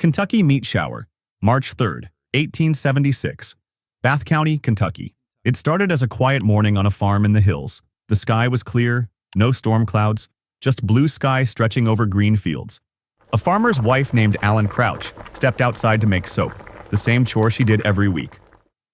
Kentucky meat shower, March 3rd, 1876. Bath County, Kentucky. It started as a quiet morning on a farm in the hills. The sky was clear, no storm clouds, just blue sky stretching over green fields. A farmer's wife named Allen Crouch stepped outside to make soap, the same chore she did every week.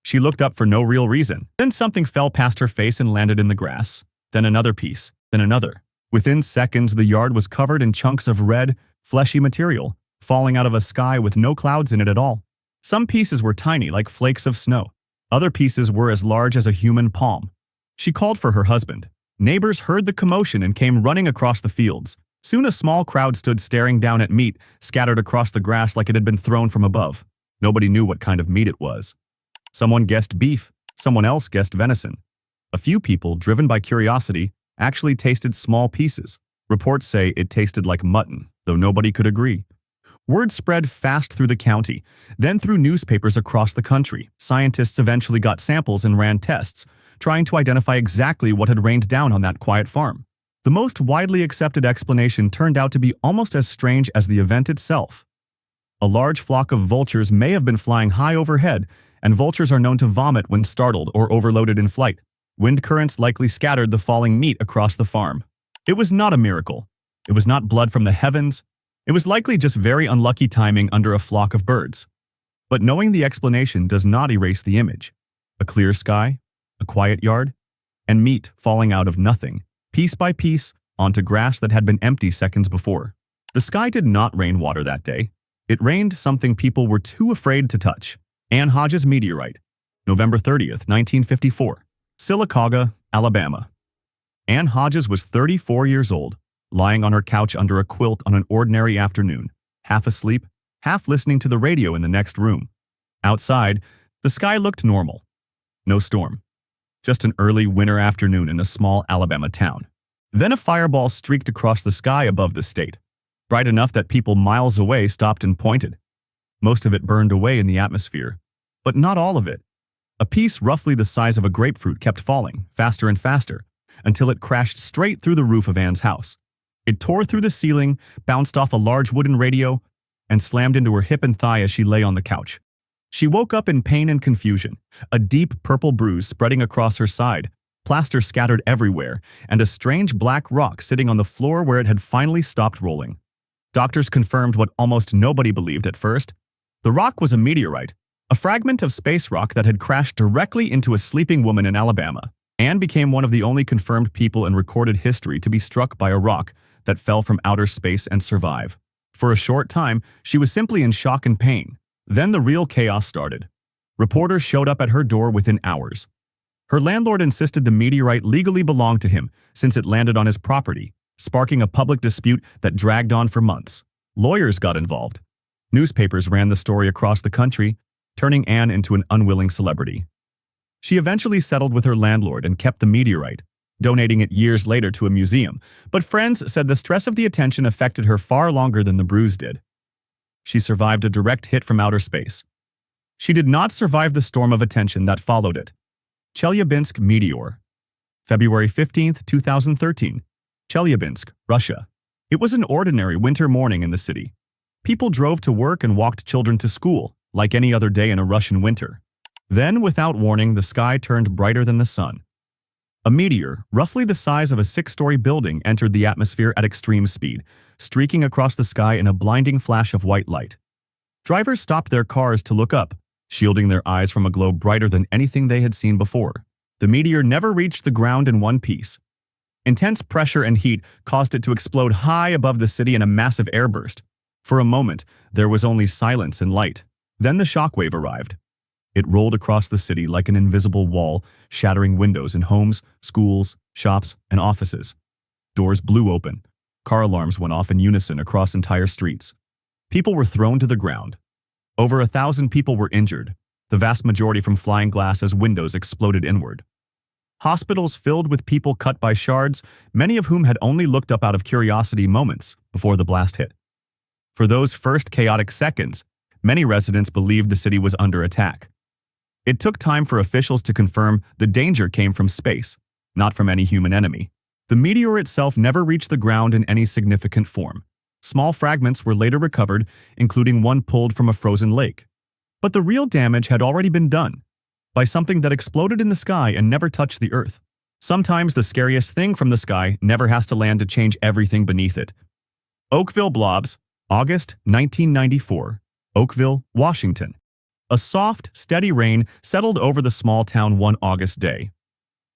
She looked up for no real reason. Then something fell past her face and landed in the grass. Then another piece, then another. Within seconds, the yard was covered in chunks of red, fleshy material, falling out of a sky with no clouds in it at all. Some pieces were tiny, like flakes of snow. Other pieces were as large as a human palm. She called for her husband. Neighbors heard the commotion and came running across the fields. Soon a small crowd stood staring down at meat scattered across the grass like it had been thrown from above. Nobody knew what kind of meat it was. Someone guessed beef, someone else guessed venison. A few people, driven by curiosity, actually tasted small pieces. Reports say it tasted like mutton, though nobody could agree. Word spread fast through the county, then through newspapers across the country. Scientists eventually got samples and ran tests, trying to identify exactly what had rained down on that quiet farm. The most widely accepted explanation turned out to be almost as strange as the event itself. A large flock of vultures may have been flying high overhead, and vultures are known to vomit when startled or overloaded in flight. Wind currents likely scattered the falling meat across the farm. It was not a miracle. It was not blood from the heavens. It was likely just very unlucky timing under a flock of birds. But knowing the explanation does not erase the image. A clear sky, a quiet yard, and meat falling out of nothing, piece by piece, onto grass that had been empty seconds before. The sky did not rain water that day. It rained something people were too afraid to touch. Ann Hodges meteorite, November 30th, 1954. Sylacauga, Alabama. Ann Hodges was 34 years old, lying on her couch under a quilt on an ordinary afternoon, half asleep, half listening to the radio in the next room. Outside, the sky looked normal. No storm. Just an early winter afternoon in a small Alabama town. Then a fireball streaked across the sky above the state, bright enough that people miles away stopped and pointed. Most of it burned away in the atmosphere, but not all of it. A piece roughly the size of a grapefruit kept falling, faster and faster, until it crashed straight through the roof of Ann's house. It tore through the ceiling, bounced off a large wooden radio, and slammed into her hip and thigh as she lay on the couch. She woke up in pain and confusion, a deep purple bruise spreading across her side, plaster scattered everywhere, and a strange black rock sitting on the floor where it had finally stopped rolling. Doctors confirmed what almost nobody believed at first. The rock was a meteorite, a fragment of space rock that had crashed directly into a sleeping woman in Alabama. Anne became one of the only confirmed people in recorded history to be struck by a rock that fell from outer space and survive. For a short time, she was simply in shock and pain. Then the real chaos started. Reporters showed up at her door within hours. Her landlord insisted the meteorite legally belonged to him since it landed on his property, sparking a public dispute that dragged on for months. Lawyers got involved. Newspapers ran the story across the country, turning Anne into an unwilling celebrity. She eventually settled with her landlord and kept the meteorite, donating it years later to a museum, but friends said the stress of the attention affected her far longer than the bruise did. She survived a direct hit from outer space. She did not survive the storm of attention that followed it. Chelyabinsk meteor. February 15, 2013. Chelyabinsk, Russia. It was an ordinary winter morning in the city. People drove to work and walked children to school, like any other day in a Russian winter. Then, without warning, the sky turned brighter than the sun. A meteor, roughly the size of a 6-story building, entered the atmosphere at extreme speed, streaking across the sky in a blinding flash of white light. Drivers stopped their cars to look up, shielding their eyes from a glow brighter than anything they had seen before. The meteor never reached the ground in one piece. Intense pressure and heat caused it to explode high above the city in a massive airburst. For a moment, there was only silence and light. Then the shockwave arrived. It rolled across the city like an invisible wall, shattering windows in homes, schools, shops, and offices. Doors blew open. Car alarms went off in unison across entire streets. People were thrown to the ground. Over 1,000 people were injured, the vast majority from flying glass as windows exploded inward. Hospitals filled with people cut by shards, many of whom had only looked up out of curiosity moments before the blast hit. For those first chaotic seconds, many residents believed the city was under attack. It took time for officials to confirm the danger came from space, not from any human enemy. The meteor itself never reached the ground in any significant form. Small fragments were later recovered, including one pulled from a frozen lake. But the real damage had already been done by something that exploded in the sky and never touched the earth. Sometimes the scariest thing from the sky never has to land to change everything beneath it. Oakville Blobs, August 1994, Oakville, Washington. A soft, steady rain settled over the small town one August day.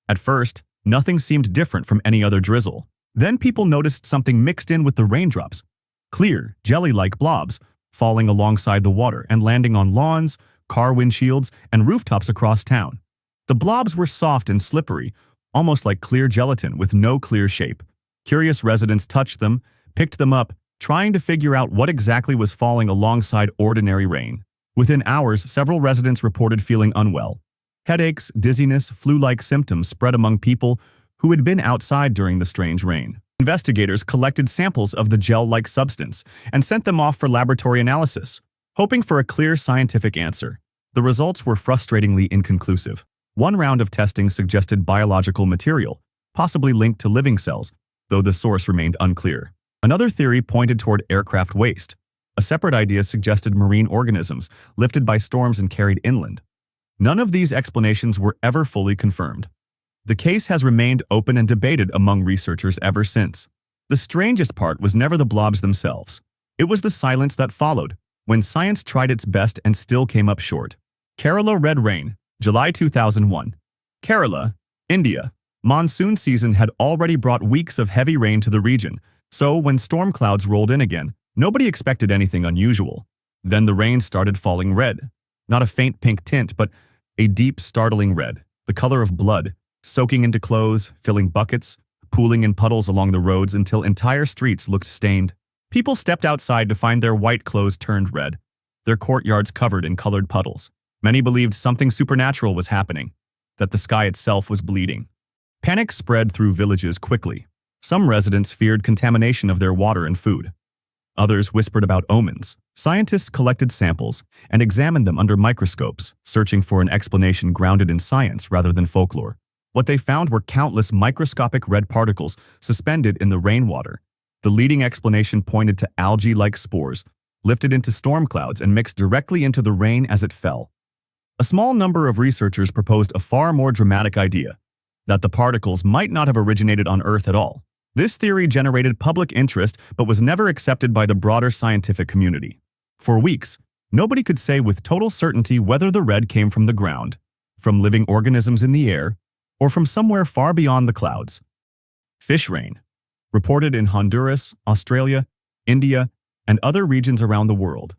At first, nothing seemed different from any other drizzle. Then people noticed something mixed in with the raindrops. Clear, jelly-like blobs, falling alongside the water and landing on lawns, car windshields, and rooftops across town. The blobs were soft and slippery, almost like clear gelatin with no clear shape. Curious residents touched them, picked them up, trying to figure out what exactly was falling alongside ordinary rain. Within hours, several residents reported feeling unwell. Headaches, dizziness, flu-like symptoms spread among people who had been outside during the strange rain. Investigators collected samples of the gel-like substance and sent them off for laboratory analysis, hoping for a clear scientific answer. The results were frustratingly inconclusive. One round of testing suggested biological material, possibly linked to living cells, though the source remained unclear. Another theory pointed toward aircraft waste. A separate idea suggested marine organisms lifted by storms and carried inland. None of these explanations were ever fully confirmed. The case has remained open and debated among researchers ever since. The strangest part was never the blobs themselves. It was the silence that followed, when science tried its best and still came up short. Kerala Red Rain, July 2001. Kerala, India. Monsoon season had already brought weeks of heavy rain to the region, so when storm clouds rolled in again, nobody expected anything unusual. Then the rain started falling red. Not a faint pink tint, but a deep, startling red, the color of blood, soaking into clothes, filling buckets, pooling in puddles along the roads until entire streets looked stained. People stepped outside to find their white clothes turned red, their courtyards covered in colored puddles. Many believed something supernatural was happening, that the sky itself was bleeding. Panic spread through villages quickly. Some residents feared contamination of their water and food. Others whispered about omens. Scientists collected samples and examined them under microscopes, searching for an explanation grounded in science rather than folklore. What they found were countless microscopic red particles suspended in the rainwater. The leading explanation pointed to algae-like spores, lifted into storm clouds and mixed directly into the rain as it fell. A small number of researchers proposed a far more dramatic idea, that the particles might not have originated on Earth at all. This theory generated public interest but was never accepted by the broader scientific community. For weeks, nobody could say with total certainty whether the red came from the ground, from living organisms in the air, or from somewhere far beyond the clouds. Fish rain, reported in Honduras, Australia, India, and other regions around the world.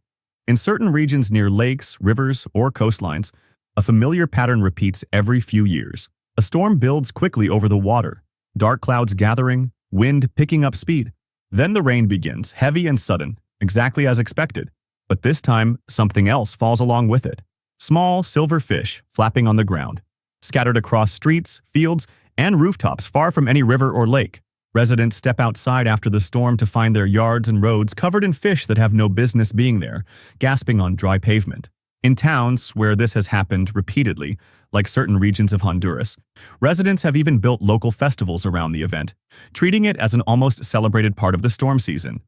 In certain regions near lakes, rivers, or coastlines, a familiar pattern repeats every few years. A storm builds quickly over the water, dark clouds gathering, wind picking up speed. Then the rain begins, heavy and sudden, exactly as expected. But this time, something else falls along with it. Small, silver fish flapping on the ground, scattered across streets, fields, and rooftops far from any river or lake. Residents step outside after the storm to find their yards and roads covered in fish that have no business being there, gasping on dry pavement. In towns where this has happened repeatedly, like certain regions of Honduras, residents have even built local festivals around the event, treating it as an almost celebrated part of the storm season.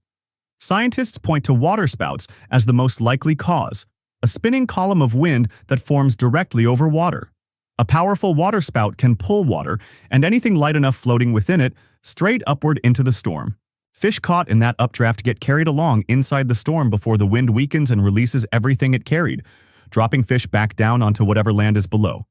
Scientists point to waterspouts as the most likely cause, a spinning column of wind that forms directly over water. A powerful waterspout can pull water and anything light enough floating within it straight upward into the storm. Fish caught in that updraft get carried along inside the storm before the wind weakens and releases everything it carried, dropping fish back down onto whatever land is below.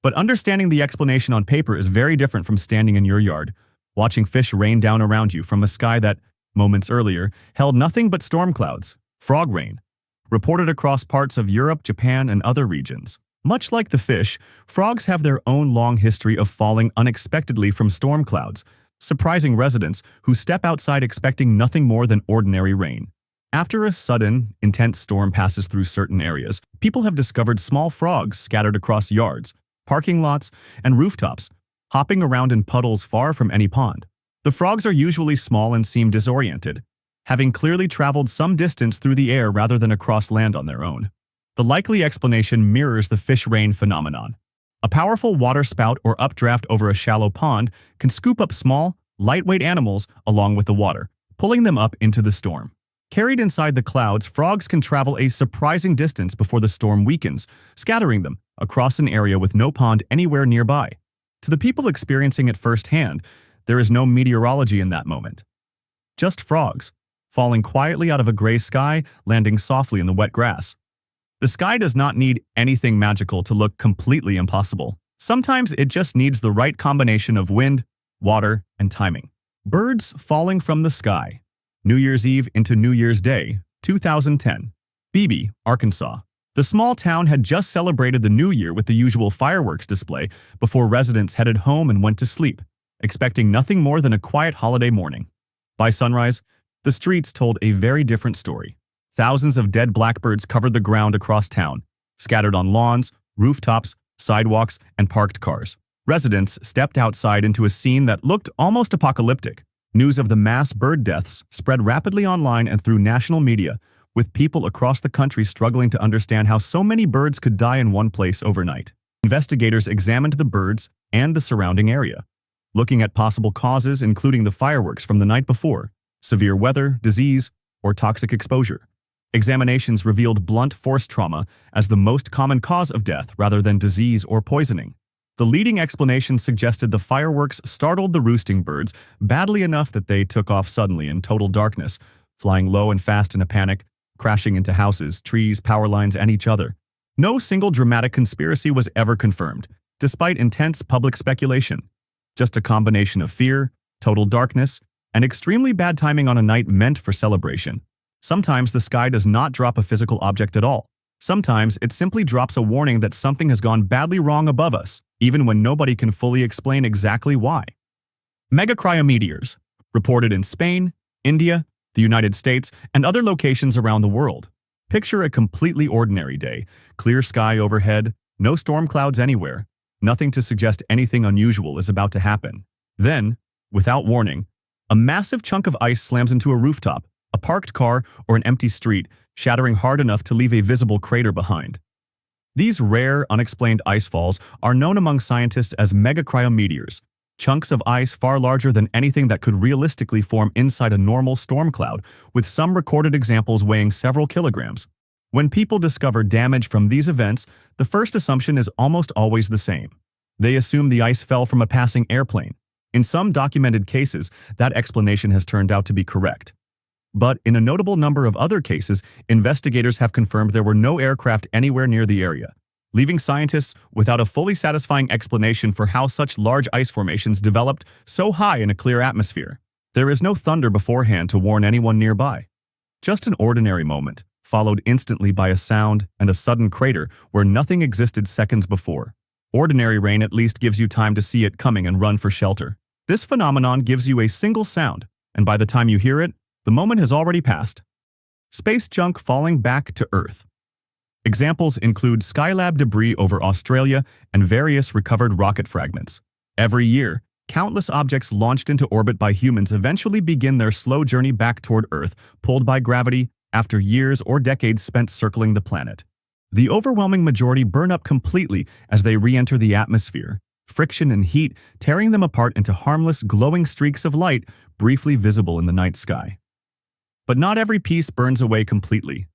But understanding the explanation on paper is very different from standing in your yard, watching fish rain down around you from a sky that, moments earlier, held nothing but storm clouds, frog rain, reported across parts of Europe, Japan, and other regions. Much like the fish, frogs have their own long history of falling unexpectedly from storm clouds, surprising residents who step outside expecting nothing more than ordinary rain. After a sudden, intense storm passes through certain areas, people have discovered small frogs scattered across yards, parking lots, and rooftops, hopping around in puddles far from any pond. The frogs are usually small and seem disoriented, having clearly traveled some distance through the air rather than across land on their own. The likely explanation mirrors the fish rain phenomenon. A powerful waterspout or updraft over a shallow pond can scoop up small, lightweight animals along with the water, pulling them up into the storm. Carried inside the clouds, frogs can travel a surprising distance before the storm weakens, scattering them across an area with no pond anywhere nearby. To the people experiencing it firsthand, there is no meteorology in that moment. Just frogs, falling quietly out of a gray sky, landing softly in the wet grass. The sky does not need anything magical to look completely impossible. Sometimes it just needs the right combination of wind, water, and timing. Birds falling from the sky. New Year's Eve into New Year's Day, 2010. Beebe, Arkansas. The small town had just celebrated the New Year with the usual fireworks display before residents headed home and went to sleep, expecting nothing more than a quiet holiday morning. By sunrise, the streets told a very different story. Thousands of dead blackbirds covered the ground across town, scattered on lawns, rooftops, sidewalks, and parked cars. Residents stepped outside into a scene that looked almost apocalyptic. News of the mass bird deaths spread rapidly online and through national media, with people across the country struggling to understand how so many birds could die in one place overnight. Investigators examined the birds and the surrounding area, looking at possible causes including the fireworks from the night before, severe weather, disease, or toxic exposure. Examinations revealed blunt force trauma as the most common cause of death rather than disease or poisoning. The leading explanation suggested the fireworks startled the roosting birds badly enough that they took off suddenly in total darkness, flying low and fast in a panic, crashing into houses, trees, power lines, and each other. No single dramatic conspiracy was ever confirmed, despite intense public speculation. Just a combination of fear, total darkness, and extremely bad timing on a night meant for celebration. Sometimes the sky does not drop a physical object at all. Sometimes it simply drops a warning that something has gone badly wrong above us, even when nobody can fully explain exactly why. Megacriometeors, reported in Spain, India, the United States, and other locations around the world. Picture a completely ordinary day, clear sky overhead, no storm clouds anywhere, nothing to suggest anything unusual is about to happen. Then, without warning, a massive chunk of ice slams into a rooftop, a parked car, or an empty street, shattering hard enough to leave a visible crater behind. These rare, unexplained ice falls are known among scientists as megacriometeors, chunks of ice far larger than anything that could realistically form inside a normal storm cloud, with some recorded examples weighing several kilograms. When people discover damage from these events, the first assumption is almost always the same. They assume the ice fell from a passing airplane. In some documented cases, that explanation has turned out to be correct. But in a notable number of other cases, investigators have confirmed there were no aircraft anywhere near the area, leaving scientists without a fully satisfying explanation for how such large ice formations developed so high in a clear atmosphere. There is no thunder beforehand to warn anyone nearby. Just an ordinary moment, followed instantly by a sound and a sudden crater where nothing existed seconds before. Ordinary rain at least gives you time to see it coming and run for shelter. This phenomenon gives you a single sound, and by the time you hear it, the moment has already passed. Space junk falling back to Earth. Examples include Skylab debris over Australia and various recovered rocket fragments. Every year, countless objects launched into orbit by humans eventually begin their slow journey back toward Earth, pulled by gravity after years or decades spent circling the planet. The overwhelming majority burn up completely as they re-enter the atmosphere, friction and heat tearing them apart into harmless, glowing streaks of light briefly visible in the night sky. But not every piece burns away completely.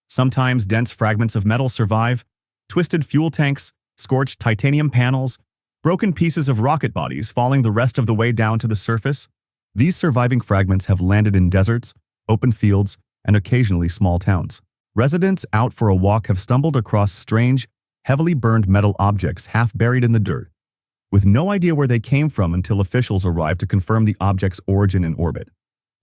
Sometimes dense fragments of metal survive, twisted fuel tanks, scorched titanium panels, broken pieces of rocket bodies falling the rest of the way down to the surface. These surviving fragments have landed in deserts, open fields, and occasionally small towns. Residents out for a walk have stumbled across strange, heavily burned metal objects half buried in the dirt, with no idea where they came from until officials arrived to confirm the object's origin in orbit.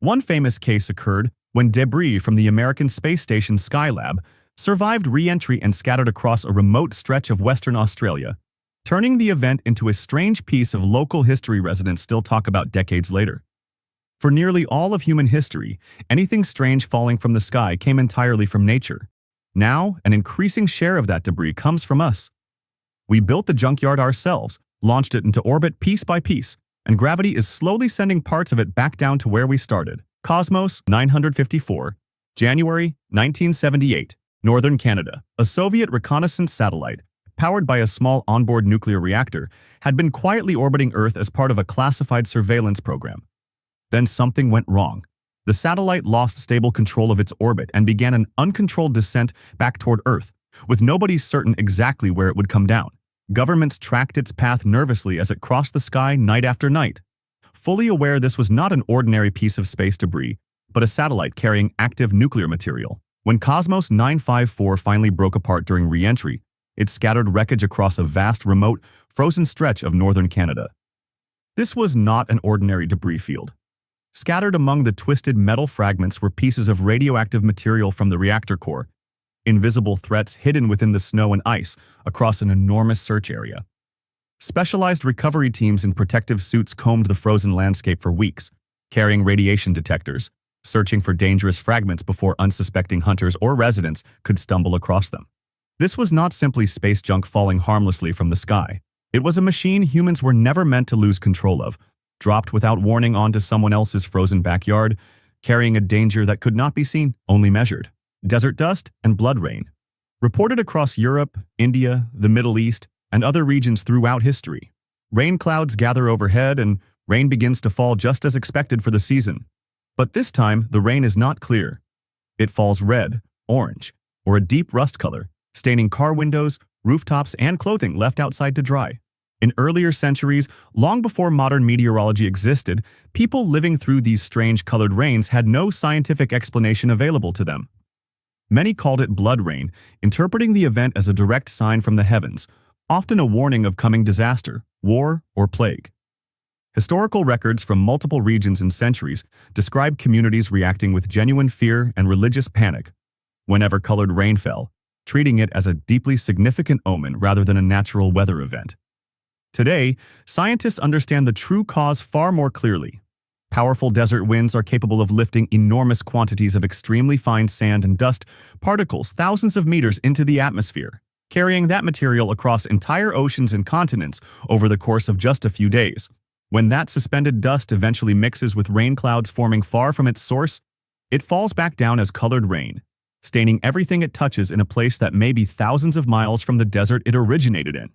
One famous case occurred when debris from the American space station Skylab survived re-entry and scattered across a remote stretch of Western Australia, turning the event into a strange piece of local history residents still talk about decades later. For nearly all of human history, anything strange falling from the sky came entirely from nature. Now, an increasing share of that debris comes from us. We built the junkyard ourselves, launched it into orbit piece by piece, and gravity is slowly sending parts of it back down to where we started. Cosmos 954, January 1978, Northern Canada. A Soviet reconnaissance satellite, powered by a small onboard nuclear reactor, had been quietly orbiting Earth as part of a classified surveillance program. Then something went wrong. The satellite lost stable control of its orbit and began an uncontrolled descent back toward Earth, with nobody certain exactly where it would come down. Governments tracked its path nervously as it crossed the sky night after night, fully aware this was not an ordinary piece of space debris, but a satellite carrying active nuclear material. When Cosmos 954 finally broke apart during re-entry, it scattered wreckage across a vast, remote, frozen stretch of northern Canada. This was not an ordinary debris field. Scattered among the twisted metal fragments were pieces of radioactive material from the reactor core, invisible threats hidden within the snow and ice across an enormous search area. Specialized recovery teams in protective suits combed the frozen landscape for weeks, carrying radiation detectors, searching for dangerous fragments before unsuspecting hunters or residents could stumble across them. This was not simply space junk falling harmlessly from the sky. It was a machine humans were never meant to lose control of, dropped without warning onto someone else's frozen backyard, carrying a danger that could not be seen, only measured. Desert dust and blood rain. Reported across Europe, India, the Middle East, and other regions throughout history. Rain clouds gather overhead and rain begins to fall just as expected for the season. But this time, the rain is not clear. It falls red, orange, or a deep rust color, staining car windows, rooftops, and clothing left outside to dry. In earlier centuries, long before modern meteorology existed, people living through these strange colored rains had no scientific explanation available to them. Many called it blood rain, interpreting the event as a direct sign from the heavens, often a warning of coming disaster, war, or plague. Historical records from multiple regions and centuries describe communities reacting with genuine fear and religious panic whenever colored rain fell, treating it as a deeply significant omen rather than a natural weather event. Today, scientists understand the true cause far more clearly. Powerful desert winds are capable of lifting enormous quantities of extremely fine sand and dust particles thousands of meters into the atmosphere, carrying that material across entire oceans and continents over the course of just a few days. When that suspended dust eventually mixes with rain clouds forming far from its source, it falls back down as colored rain, staining everything it touches in a place that may be thousands of miles from the desert it originated in.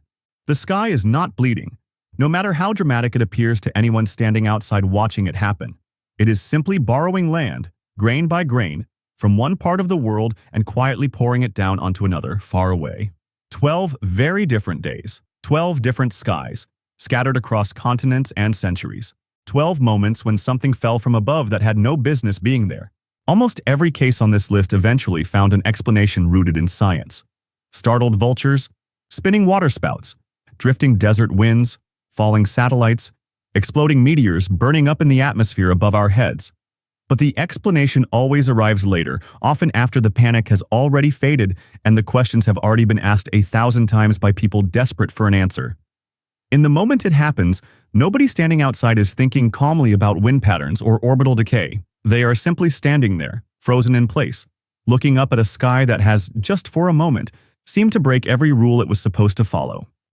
The sky is not bleeding, no matter how dramatic it appears to anyone standing outside watching it happen. It is simply borrowing land, grain by grain, from one part of the world and quietly pouring it down onto another, far away. 12 very different days, 12 different skies, scattered across continents and centuries. 12 moments when something fell from above that had no business being there. Almost every case on this list eventually found an explanation rooted in science. Startled vultures, spinning waterspouts, drifting desert winds, falling satellites, exploding meteors burning up in the atmosphere above our heads. But the explanation always arrives later, often after the panic has already faded and the questions have already been asked 1,000 times by people desperate for an answer. In the moment it happens, nobody standing outside is thinking calmly about wind patterns or orbital decay. They are simply standing there, frozen in place, looking up at a sky that has, just for a moment, seemed to break every rule it was supposed to follow.